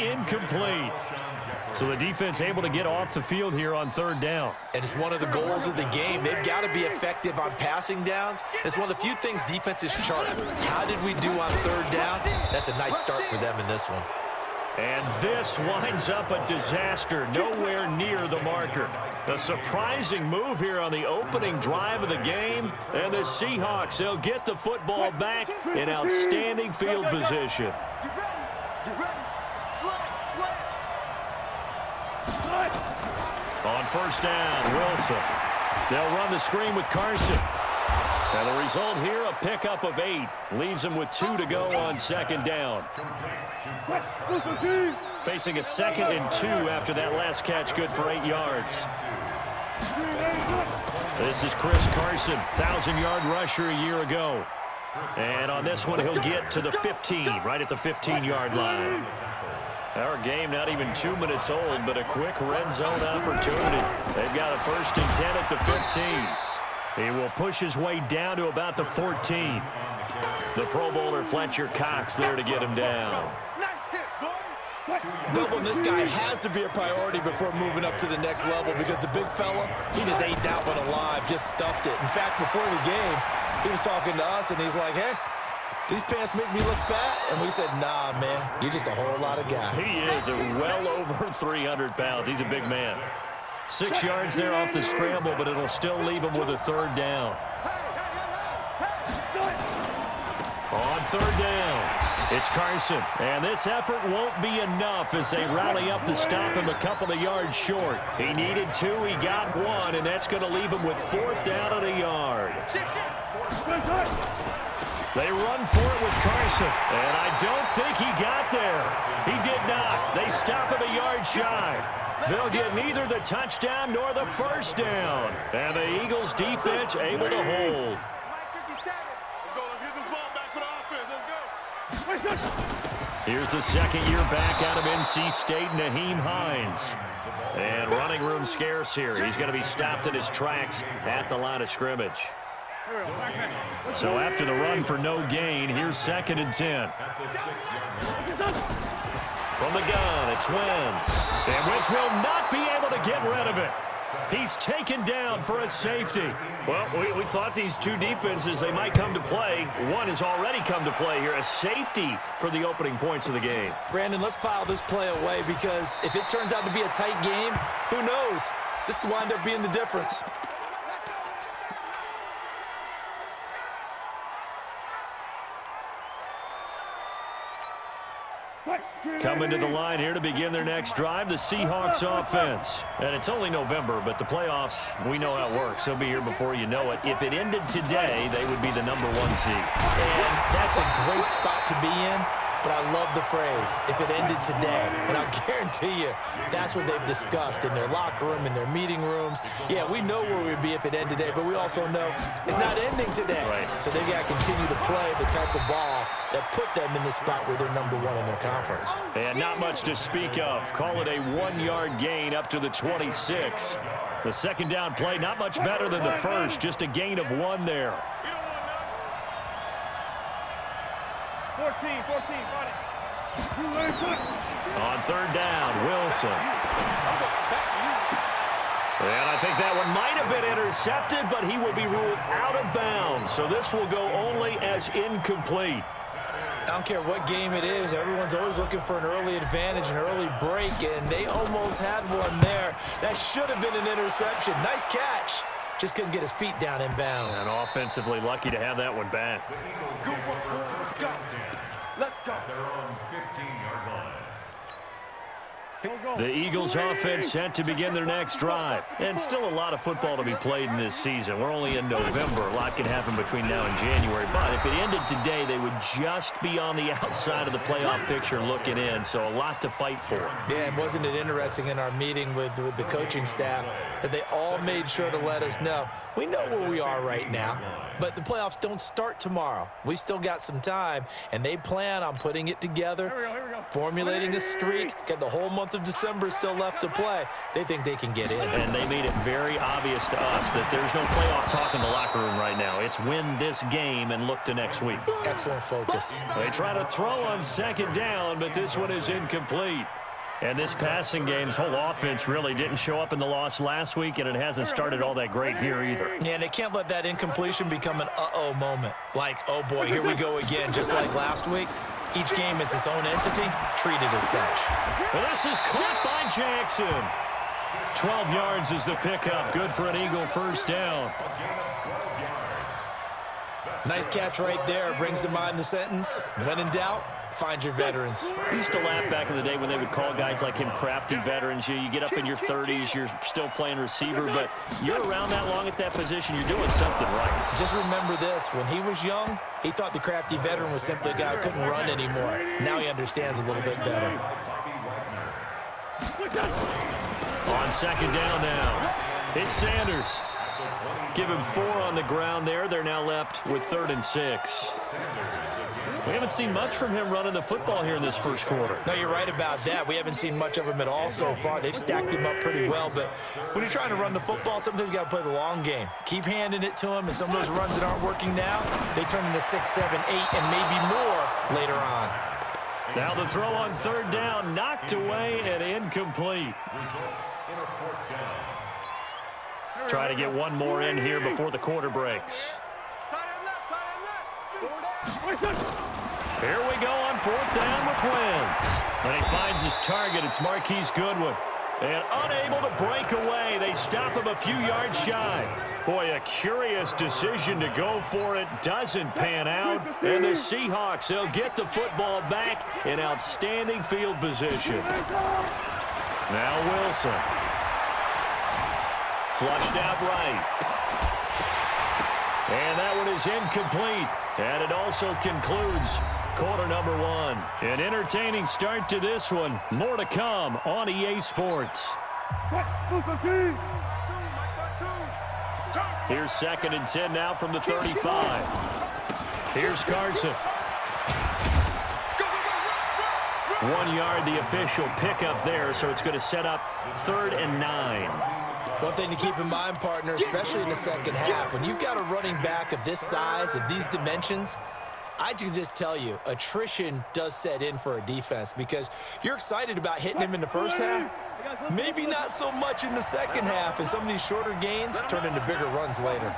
incomplete. So the defense able to get off the field here on third down. And it's one of the goals of the game. They've got to be effective on passing downs. It's one of the few things defenses chart. How did we do on third down? That's a nice start for them in this one. And this winds up a disaster, nowhere near the marker. A surprising move here on the opening drive of the game. And the Seahawks, they'll get the football back in outstanding field position. On first down, Wilson. They'll run the screen with Carson. And the result here, a pickup of 8. Leaves them with 2 to go on second down. Facing a 2nd and 2 after that last catch, good for 8 yards. This is Chris Carson, 1,000-yard rusher a year ago. And on this one, he'll get to the 15, right at the 15-yard line. Our game not even 2 minutes old, but a quick red zone opportunity. They've got a 1st and 10 at the 15. He will push his way down to about the 14. The Pro Bowler Fletcher Cox there to get him down. Doubling this guy has to be a priority before moving up to the next level because the big fella, he just ate that one alive, just stuffed it. In fact, before the game, he was talking to us, and he's like, hey, these pants make me look fat. And we said, nah, man, you're just a whole lot of guy. He is well over 300 pounds. He's a big man. 6 yards there off the scramble, but it'll still leave him with a third down. On third down, it's Carson. And this effort won't be enough as they rally up to stop him a couple of yards short. He needed 2, he got 1, and that's going to leave him with 4th down and a yard. They run for it with Carson, and I don't think he got there. He did not. They stop him a yard shy. They'll get neither the touchdown nor the first down. And the Eagles defense able to hold. Here's the second year back out of NC State, Naheem Hines. And running room scarce here. He's going to be stopped in his tracks at the line of scrimmage. So after the run for no gain, here's 2nd and 10. From the gun, it's Wentz. And Wentz will not be able to get rid of it. He's taken down for a safety. Well, we thought these two defenses, they might come to play. One has already come to play here, a safety for the opening points of the game. Brandon, let's file this play away because if it turns out to be a tight game, who knows? This could wind up being the difference. Coming to the line here to begin their next drive, the Seahawks offense. And it's only November, but the playoffs, we know how it works. They'll be here before you know it. If it ended today, they would be the #1 seed. And that's a great spot to be in, but I love the phrase, if it ended today. And I'll guarantee you, that's what they've discussed in their locker room, in their meeting rooms. Yeah, we know where we'd be if it ended today, but we also know it's not ending today. Right. So they've got to continue to play the type of ball that put them in the spot where they're #1 in their conference. And not much to speak of. Call it a 1-yard gain up to the 26. The second down play, not much better than the first, just a gain of 1 there. 14, run it. On third down, Wilson. And I think that one might have been intercepted, but he will be ruled out of bounds. So this will go only as incomplete. I don't care what game it is. Everyone's always looking for an early advantage, an early break, and they almost had one there. That should have been an interception. Nice catch. Just couldn't get his feet down in bounds. And offensively lucky to have that one back. Let's go. The Eagles offense set to begin their next drive. And still a lot of football to be played in this season. We're only in November. A lot can happen between now and January. But if it ended today, they would just be on the outside of the playoff picture looking in. So a lot to fight for. Yeah, and wasn't it interesting in our meeting with the coaching staff that they all made sure to let us know, we know where we are right now, but the playoffs don't start tomorrow. We still got some time, and they plan on putting it together, formulating a streak, get the whole month month of December is still left to play. They think they can get in. And they made it very obvious to us that there's no playoff talk in the locker room right now. It's win this game and look to next week. Excellent focus. They try to throw on second down, but this one is incomplete. And this passing game's whole offense really didn't show up in the loss last week, and it hasn't started all that great here either. Yeah, and they can't let that incompletion become an uh-oh moment. Like, oh boy, here we go again, just like last week. Each game is its own entity, treated as such. Well, this is caught by Jackson. 12 yards is the pickup. Good for an Eagle first down. Nice catch right there. Brings to mind the sentence, when in doubt, find your veterans. I used to laugh back in the day when they would call guys like him crafty veterans. You get up in your 30s, you're still playing receiver, but you're around that long at that position, you're doing something right. Just remember this, when he was young, he thought the crafty veteran was simply a guy who couldn't run anymore. Now he understands a little bit better. On second down now, it's Sanders. Give him 4 on the ground there. They're now left with 3rd and 6. We haven't seen much from him running the football here in this first quarter. No, you're right about that. We haven't seen much of him at all so far. They've stacked him up pretty well, but when you're trying to run the football, sometimes you got to play the long game. Keep handing it to him, and some of those runs that aren't working now, they turn into 6, 7, 8, and maybe more later on. Now the throw on 3rd down, knocked away and incomplete. Try to get one more in here before the quarter breaks. Here we go on 4th down with Wentz. And he finds his target. It's Marquise Goodwin. And unable to break away, they stop him a few yards shy. Boy, a curious decision to go for it. Doesn't pan out. And the Seahawks, they'll get the football back in outstanding field position. Now Wilson. Flushed out right. And that one is incomplete. And it also concludes quarter number 1. An entertaining start to this one. More to come on EA Sports. Here's 2nd and 10 now from the 35. Here's Carson. 1 yard, the official pickup there, so it's going to set up 3rd and 9. One thing to keep in mind, partner, especially in the second half, when you've got a running back of this size, of these dimensions, I can just tell you, attrition does set in for a defense because you're excited about hitting him in the first half, maybe not so much in the second half, and some of these shorter gains turn into bigger runs later.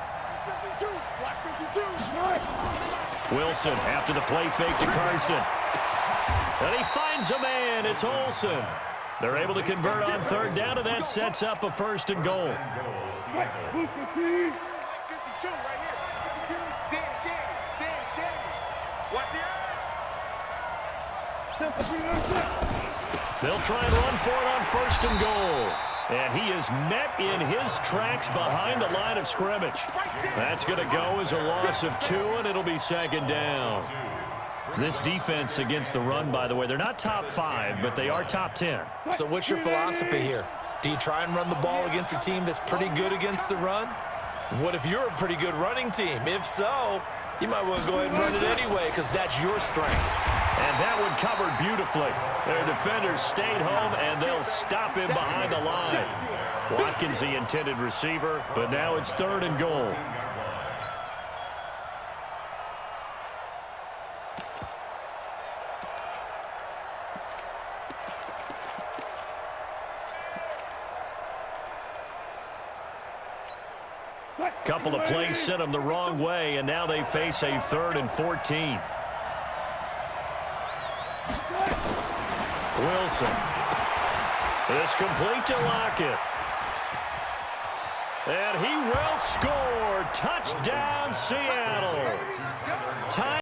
Wilson after the play fake to Carson. And he finds a man. It's Olsen. They're able to convert on 3rd down, and that sets up a 1st and goal. They'll try and run for it on 1st and goal. And he is met in his tracks behind the line of scrimmage. That's going to go as a loss of 2, and it'll be 2nd down. This defense against the run, by the way, they're not top 5, but they are top 10. So what's your philosophy here? Do you try and run the ball against a team that's pretty good against the run? What if you're a pretty good running team? If so, you might want to go ahead and run it anyway because that's your strength. And that one covered beautifully. Their defenders stayed home, and they'll stop him behind the line. Watkins, the intended receiver, but now it's 3rd and goal. Couple of plays sent them the wrong way, and now they face a 3rd and 14. Wilson. It's complete to Lockett. And he will score. Touchdown, Seattle. Time